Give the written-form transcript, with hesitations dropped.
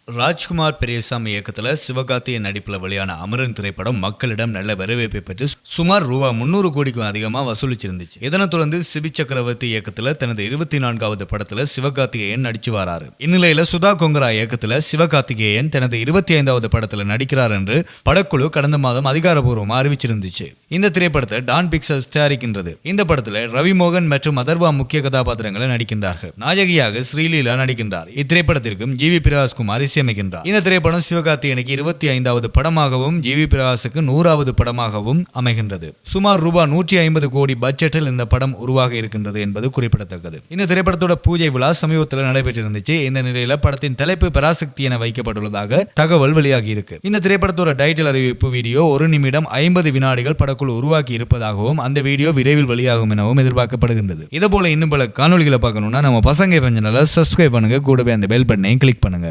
ராஜ்குமார் பெரியசாமி இயக்கத்துல சிவகார்த்திகேயன் நடிப்புல வெளியான அமரன் திரைப்படம் மக்களிடம் நல்ல வரவேற்பை பெற்று சுமார் ரூபா 300 கோடிக்கும் அதிகமா வசூலிச்சிருந்துச்சு. இதனைத் தொடர்ந்து சிபி சக்கரவர்த்தி இயக்கத்துல தனது 24வது படத்துல சிவகார்த்திகேயன் நடிச்சு வராரு. இந்நிலையில சுதா கொங்கரா இயக்கத்துல சிவகார்த்திகேயன் தனது 25வது படத்துல நடிக்கிறார் என்று படக்குழு கடந்த மாதம் அதிகாரப்பூர்வமா அறிவிச்சிருந்துச்சு. இந்த திரைப்படத்தை டான் பிக்சர்ஸ் தயாரிக்கின்றது. இந்த படத்துல ரவி மோகன் மற்றும் அதர்வா முக்கிய கதாபாத்திரங்களை நடிக்கின்றார்கள். நாயகியாக ஸ்ரீலீலா நடிக்கின்றார். இத்திரைப்படத்திற்கும் ஜி வி பிரகாஷ்குமார் இசையமைக்கின்றார். இந்த திரைப்படம் சிவகார்த்திகேயனுக்கு 25வது படமாகவும் ஜி வி பிரகாஷுக்கு 100வது படமாகவும் அமைகின்றது. சுமார் ரூபாய் 150 கோடி பட்ஜெட்டில் இந்த படம் உருவாக இருக்கின்றது என்பது குறிப்பிடத்தக்கது. இந்த திரைப்படத்தோட பூஜை விழா சமீபத்தில் நடைபெற்றிருந்துச்சு. இந்த நிலையில படத்தின் தலைப்பு பராசக்தி என வைக்கப்பட்டுள்ளதாக தகவல் வெளியாகி இருக்கு. இந்த திரைப்படத்தோட டைட்டில் அறிவிப்பு வீடியோ 1 நிமிடம் 50 வினாடிகள் படக்குழு உருவாக்கி இருப்பதாகவும் அந்த வீடியோ விரைவில் வெளியாகும் எனவும் எதிர்பார்க்கப்படுகின்றது. இதே போல இன்னும் பல காணொலிகளை பார்க்கணும்னா நம்ம பசங்க சேனலை சப்ஸ்கிரைப் பண்ணுங்க, கூடவே அந்த பெல் பட்டனையும் கிளிக் பண்ணுங்க.